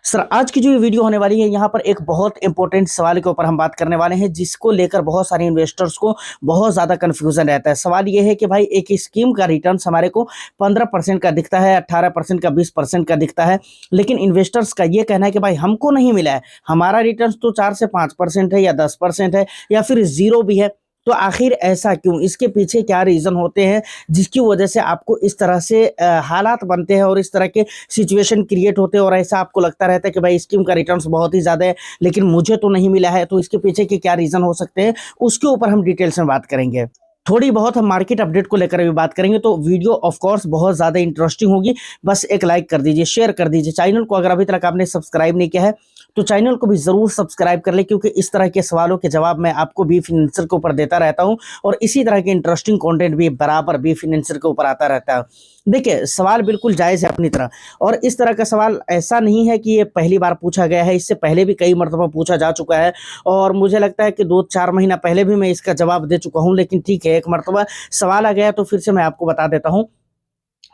Sir आज की जो ये वीडियो होने वाली है यहाँ पर एक बहुत इंपॉर्टेंट सवाल के ऊपर हम बात करने वाले हैं जिसको लेकर बहुत सारे इन्वेस्टर्स को बहुत ज़्यादा कन्फ्यूजन रहता है। सवाल ये है कि भाई एक स्कीम का रिटर्न हमारे को 15% का दिखता है, 18% का, 20% का दिखता है, लेकिन इन्वेस्टर्स का ये कहना है कि भाई हमको नहीं मिला है, हमारा रिटर्न तो 4 से 5% है या 10% है या फिर जीरो भी है। तो आखिर ऐसा क्यों, इसके पीछे क्या रीज़न होते हैं जिसकी वजह से आपको इस तरह से हालात बनते हैं और इस तरह के सिचुएशन क्रिएट होते हैं और ऐसा आपको लगता रहता है कि भाई स्कीम का रिटर्न्स बहुत ही ज़्यादा है लेकिन मुझे तो नहीं मिला है। तो इसके पीछे के क्या रीज़न हो सकते हैं उसके ऊपर हम डिटेल्स में बात करेंगे। थोड़ी बहुत हम मार्केट अपडेट को लेकर भी बात करेंगे। तो वीडियो ऑफ कोर्स बहुत ज़्यादा इंटरेस्टिंग होगी। बस एक लाइक कर दीजिए, शेयर कर दीजिए। चैनल को अगर अभी तक आपने सब्सक्राइब नहीं किया है तो चैनल को भी ज़रूर सब्सक्राइब कर ले, क्योंकि इस तरह के सवालों के जवाब मैं आपको बी फाइनेंसर के ऊपर देता रहता हूं और इसी तरह के इंटरेस्टिंग कंटेंट भी बराबर बी फाइनेंसर के ऊपर आता रहता है। देखिए, सवाल बिल्कुल जायज़ है अपनी तरह, और इस तरह का सवाल ऐसा नहीं है कि ये पहली बार पूछा गया है, इससे पहले भी कई मरतबा पूछा जा चुका है और मुझे लगता है कि 2-4 महीना पहले भी मैं इसका जवाब दे चुका हूँ। लेकिन ठीक है, एक मरतबा सवाल आ गया तो फिर से मैं आपको बता देता हूँ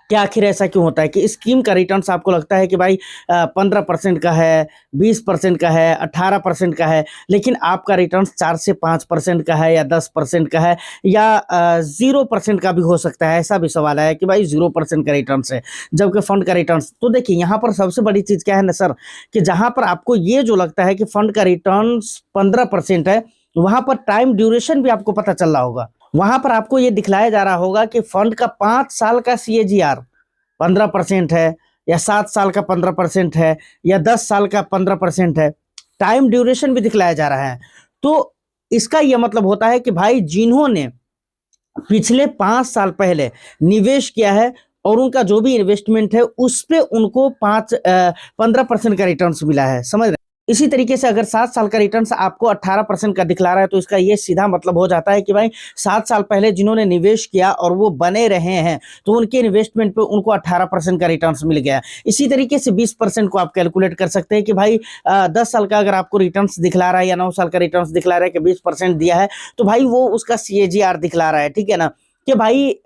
कि आखिर ऐसा क्यों होता है कि स्कीम का रिटर्न्स आपको लगता है कि भाई 15% का है, 20% का है, 18% का है, लेकिन आपका रिटर्न्स 4 से 5% का है या 10% का है या 0% का भी हो सकता है। ऐसा भी सवाल है कि भाई 0% का रिटर्न्स है जबकि फंड का रिटर्न्स। तो देखिए, यहाँ पर सबसे बड़ी चीज़ क्या है ना सर, कि जहाँ पर आपको ये जो लगता है कि फंड का रिटर्न्स 15% है, वहाँ पर टाइम ड्यूरेशन भी आपको पता चल रहा होगा। वहां पर आपको ये दिखलाया जा रहा होगा कि फंड का 5 साल का सीएजीआर 15% है या 7 साल का 15% है या 10 साल का 15% है। टाइम ड्यूरेशन भी दिखलाया जा रहा है। तो इसका यह मतलब होता है कि भाई जिन्होंने पिछले 5 साल पहले निवेश किया है और उनका जो भी इन्वेस्टमेंट है उस पे उनको 15% का रिटर्न्स मिला है। समझ रहे हैं? इसी तरीके से अगर 7 साल का रिटर्न्स आपको 18% का दिखला रहा है तो इसका ये सीधा मतलब हो जाता है कि भाई 7 साल पहले जिन्होंने निवेश किया और वो बने रहे हैं तो उनके इन्वेस्टमेंट पे उनको 18% का रिटर्न्स मिल गया। इसी तरीके से 20% को आप कैलकुलेट कर सकते हैं कि भाई 10 साल का अगर आपको रिटर्न्स दिखला रहा है या 9 साल का रिटर्न्स दिखला रहा है कि 20% दिया है, तो भाई वो उसका सीएजीआर दिखला रहा है। ठीक है ना, कि भाई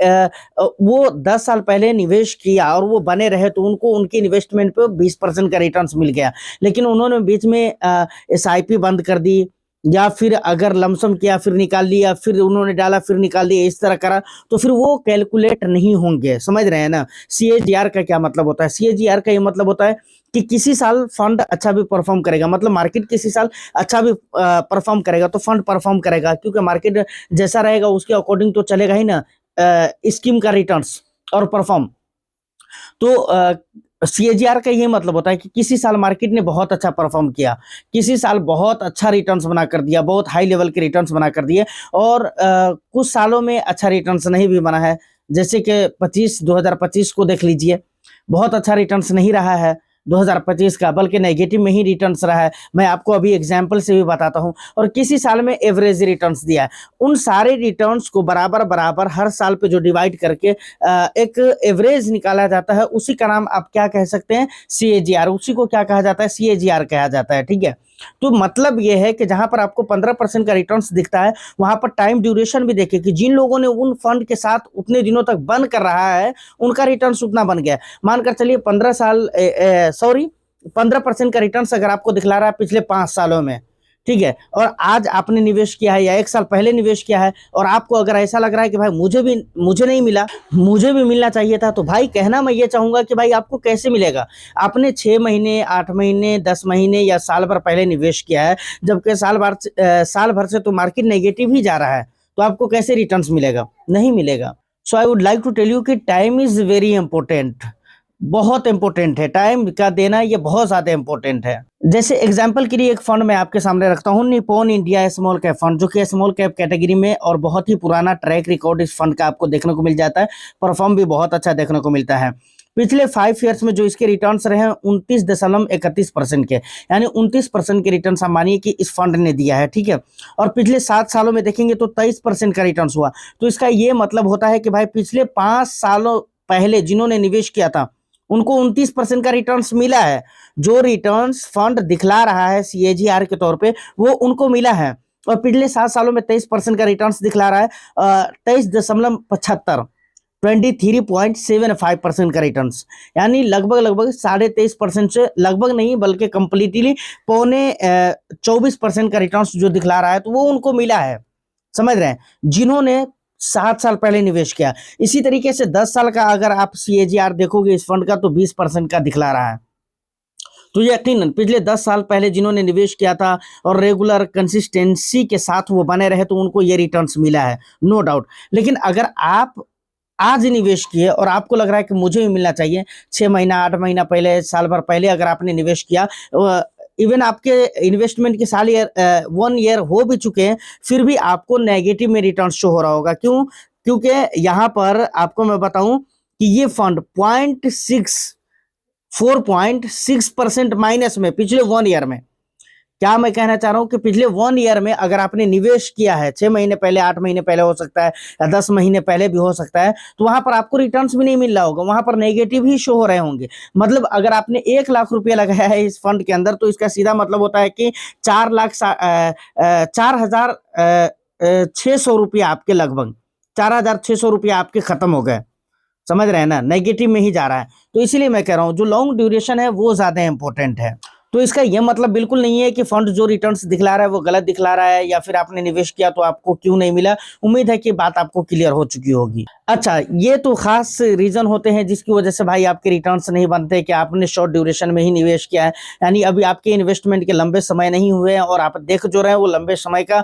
वो 10 साल पहले निवेश किया और वो बने रहे तो उनको उनके इन्वेस्टमेंट पे 20% का रिटर्न्स मिल गया, लेकिन उन्होंने बीच में एसआईपी बंद कर दी या फिर अगर लमसम किया फिर निकाल लिया, फिर उन्होंने डाला फिर निकाल दिया, इस तरह करा तो फिर वो कैलकुलेट नहीं होंगे। समझ रहे हैं ना? सीएजीआर का क्या मतलब होता है? सीएजीआर का ये मतलब होता है कि किसी साल फंड अच्छा भी परफॉर्म करेगा, मतलब मार्केट किसी साल अच्छा भी परफॉर्म करेगा तो फंड परफॉर्म करेगा, क्योंकि मार्केट जैसा रहेगा उसके अकॉर्डिंग तो चलेगा ही ना स्कीम का रिटर्न्स और परफॉर्म। तो सीएजीआर का ये मतलब होता है कि किसी साल मार्केट ने बहुत अच्छा परफॉर्म किया, किसी साल बहुत अच्छा रिटर्न्स बना कर दिया, बहुत हाई लेवल के रिटर्न्स बना कर दिए, और कुछ सालों में अच्छा रिटर्न्स नहीं भी बना है। जैसे कि 2025 को देख लीजिए, बहुत अच्छा रिटर्न्स नहीं रहा है 2025 का, बल्कि नेगेटिव में ही रिटर्न्स रहा है। मैं आपको अभी एग्जाम्पल से भी बताता हूँ। और किसी साल में एवरेज रिटर्न्स दिया है। उन सारे रिटर्न्स को बराबर बराबर हर साल पे जो डिवाइड करके एक एवरेज निकाला जाता है, उसी का नाम आप क्या कह सकते हैं? सीएजीआर। उसी को क्या कहा जाता है? सीएजीआर कहा जाता है। ठीक है, तो मतलब ये है कि जहां पर आपको 15% का रिटर्न्स दिखता है वहां पर टाइम ड्यूरेशन भी देखिए कि जिन लोगों ने उन फंड के साथ उतने दिनों तक बंद कर रहा है उनका रिटर्न्स उतना बन गया। मानकर चलिए 15% का रिटर्न्स अगर आपको दिखला रहा है पिछले 5 सालों में, ठीक है, और आज आपने निवेश किया है या 1 साल पहले निवेश किया है और आपको अगर ऐसा लग रहा है कि भाई मुझे नहीं मिला, मुझे भी मिलना चाहिए था, तो भाई कहना मैं ये चाहूंगा कि भाई आपको कैसे मिलेगा? आपने 6 महीने, 8 महीने, 10 महीने या साल भर पहले निवेश किया है, जबकि साल भर से तो मार्केट नेगेटिव ही जा रहा है, तो आपको कैसे रिटर्न्स मिलेगा? नहीं मिलेगा। So I would like to tell you कि टाइम इज वेरी इंपॉर्टेंट, बहुत इंपॉर्टेंट है। टाइम का देना ये बहुत ज्यादा इंपॉर्टेंट है। जैसे एग्जांपल के लिए एक फंड मैं आपके सामने रखता हूँ, Nippon India small cap fund, जो कि स्मॉल कैप कैटेगरी में और बहुत ही पुराना ट्रैक रिकॉर्ड इस फंड का आपको देखने को मिल जाता है। परफॉर्म भी बहुत अच्छा देखने को मिलता है। पिछले 5 ईयर्स में जो इसके रिटर्न्स रहे हैं 29.31% के, यानी 29% के रिटर्न आप मानिए कि इस फंड ने दिया है। ठीक है, और पिछले 7 सालों में देखेंगे तो 23% का रिटर्न हुआ। तो इसका ये मतलब होता है कि भाई पिछले 5 सालों पहले जिन्होंने निवेश किया था उनको 29% का रिटर्न्स मिला है। जो रिटर्न्स फंड दिखला रहा है सीएजीआर के तौर पे वो उनको मिला है। और पिछले 7 सालों में 23% का रिटर्न्स दिखला रहा है, 23.75। 23.75% का रिटर्न्स, यानी लगभग 23.5% से लगभग नहीं बल्कि कंप्लीटली पौने 24% का रिटर्न्स जो दिखला रहा है, तो वो उनको मिला है, समझ रहे हैं, जिन्होंने 7 साल पहले निवेश किया। इसी तरीके से 10 साल का अगर आप CAGR देखोगे इस फंड का, तो 20% का दिखला रहा है। तो यकीनन पिछले 10 साल पहले जिन्होंने निवेश किया था और रेगुलर कंसिस्टेंसी के साथ वो बने रहे, तो उनको ये रिटर्न्स मिला है, नो डाउट। लेकिन अगर आप आज निवेश किए और आपको लग रहा है कि मुझे भी मिलना चाहिए, 6 महीना 8 महीना पहले, साल भर पहले अगर आपने निवेश किया, इवन आपके इन्वेस्टमेंट के साल 1 ईयर हो भी चुके हैं, फिर भी आपको नेगेटिव में रिटर्न शो हो रहा होगा। क्यों? क्योंकि यहाँ पर आपको मैं बताऊं कि ये फंड 4.6% माइनस में पिछले 1 ईयर में। क्या मैं कहना चाह रहा हूं कि पिछले 1 ईयर में अगर आपने निवेश किया है 6 महीने पहले, 8 महीने पहले हो सकता है, या 10 महीने पहले भी हो सकता है, तो वहां पर आपको रिटर्न्स भी नहीं मिल रहा होगा, वहां पर नेगेटिव ही शो हो रहे होंगे। मतलब अगर आपने 1 लाख रुपया लगाया है इस फंड के अंदर, तो इसका सीधा मतलब होता है कि 4,600 रुपया आपके लगभग 4,600 रुपया आपके खत्म हो गए, समझ रहे हैं ना, नेगेटिव में ही जा रहा है। तो इसीलिए मैं कह रहा हूं जो लॉन्ग ड्यूरेशन है वो ज्यादा इंपॉर्टेंट है। तो इसका यह मतलब बिल्कुल नहीं है कि फंड जो रिटर्न्स दिखला रहा है वो गलत दिखला रहा है, या फिर आपने निवेश किया तो आपको क्यों नहीं मिला। उम्मीद है कि बात आपको क्लियर हो चुकी होगी। अच्छा, ये तो खास रीजन होते हैं जिसकी वजह से भाई आपके रिटर्न्स नहीं बनते, कि आपने शॉर्ट ड्यूरेशन में ही निवेश किया है, यानी अभी आपके इन्वेस्टमेंट के लंबे समय नहीं हुए हैं, और आप देख जो रहे हैं वो लंबे समय का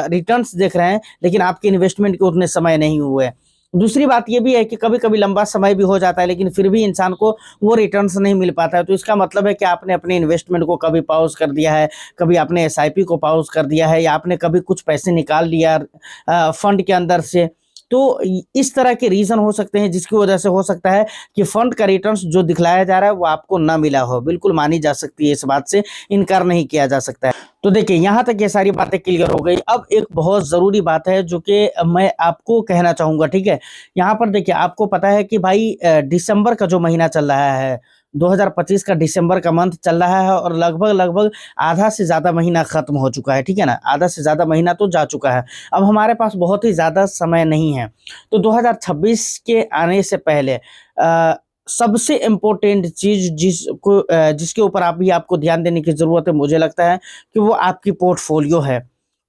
रिटर्न्स देख रहे हैं, लेकिन आपके इन्वेस्टमेंट के उतने समय नहीं हुए। दूसरी बात ये भी है कि कभी कभी लंबा समय भी हो जाता है, लेकिन फिर भी इंसान को वो रिटर्न्स नहीं मिल पाता है। तो इसका मतलब है कि आपने अपने इन्वेस्टमेंट को कभी पॉज कर दिया है, कभी आपने SIP को पॉज कर दिया है, या आपने कभी कुछ पैसे निकाल लिया फंड के अंदर से। तो इस तरह के रीजन हो सकते हैं जिसकी वजह से हो सकता है कि फंड का रिटर्न्स जो दिखलाया जा रहा है वो आपको ना मिला हो। बिल्कुल मानी जा सकती है, इस बात से इनकार नहीं किया जा सकता है। तो देखिए, यहाँ तक ये सारी बातें क्लियर हो गई। अब एक बहुत ज़रूरी बात है जो कि मैं आपको कहना चाहूँगा, ठीक है। यहाँ पर देखिए, आपको पता है कि भाई दिसंबर का जो महीना चल रहा है, 2025 का दिसंबर का मंथ चल रहा है, और लगभग आधा से ज़्यादा महीना खत्म हो चुका है, ठीक है ना, आधा से ज़्यादा महीना तो जा चुका है। अब हमारे पास बहुत ही ज़्यादा समय नहीं है। तो 2026 के आने से पहले सबसे इम्पोर्टेंट चीज़ जिसके ऊपर आपको ध्यान देने की ज़रूरत है, मुझे लगता है कि वो आपकी पोर्टफोलियो है।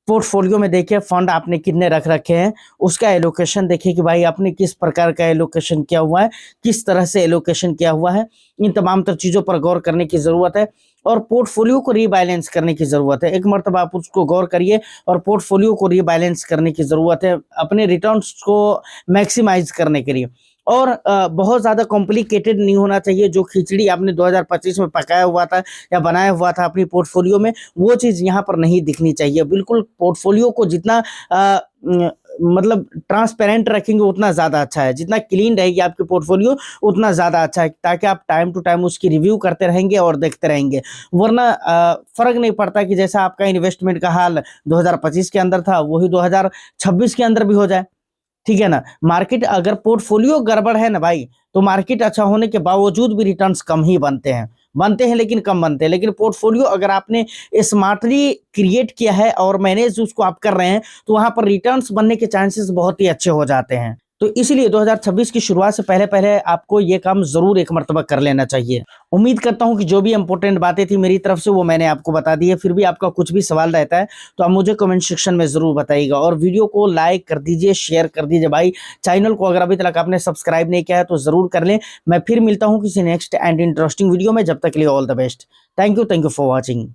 पोर्टफोलियो में देखिए फंड आपने कितने रख रखे हैं, उसका एलोकेशन देखिए कि भाई आपने किस प्रकार का एलोकेशन किया हुआ है, किस तरह से एलोकेशन किया हुआ है। इन तमाम तर चीज़ों पर गौर करने की ज़रूरत है, और पोर्टफोलियो को रीबैलेंस करने की ज़रूरत है। एक मरतबा आप उसको गौर करिए, और पोर्टफोलियो को रीबैलेंस करने की ज़रूरत है अपने रिटर्न्स को मैक्सिमाइज करने के लिए। और बहुत ज़्यादा कॉम्प्लिकेटेड नहीं होना चाहिए। जो खिचड़ी आपने 2025 में पकाया हुआ था या बनाया हुआ था अपनी पोर्टफोलियो में, वो चीज़ यहाँ पर नहीं दिखनी चाहिए। बिल्कुल पोर्टफोलियो को जितना मतलब ट्रांसपेरेंट रखेंगे उतना ज़्यादा अच्छा है, जितना क्लीन रहेगी आपकी पोर्टफोलियो उतना ज़्यादा अच्छा है, ताकि आप टाइम टू टाइम उसकी रिव्यू करते रहेंगे और देखते रहेंगे। वरना फ़र्क नहीं पड़ता कि जैसा आपका इन्वेस्टमेंट का हाल 2025 के अंदर था वही 2026 के अंदर भी हो जाए, ठीक है ना। मार्केट अगर पोर्टफोलियो गड़बड़ है ना भाई, तो मार्केट अच्छा होने के बावजूद भी रिटर्न्स कम ही बनते हैं, लेकिन कम बनते हैं। लेकिन पोर्टफोलियो अगर आपने स्मार्टली क्रिएट किया है और मैनेज उसको आप कर रहे हैं, तो वहां पर रिटर्न्स बनने के चांसेस बहुत ही अच्छे हो जाते हैं। तो इसलिए 2026 की शुरुआत से पहले आपको ये काम जरूर एक मर्तबा कर लेना चाहिए। उम्मीद करता हूं कि जो भी इंपॉर्टेंट बातें थी मेरी तरफ से वो मैंने आपको बता दी है। फिर भी आपका कुछ भी सवाल रहता है तो आप मुझे कमेंट सेक्शन में जरूर बताइएगा, और वीडियो को लाइक कर दीजिए, शेयर कर दीजिए भाई। चैनल को अगर अभी तक आपने सब्सक्राइब नहीं किया है तो जरूर कर लें। मैं फिर मिलता हूँ किसी नेक्स्ट एंड इंटरेस्टिंग वीडियो में। जब तक के लिए all the best. Thank you for watching.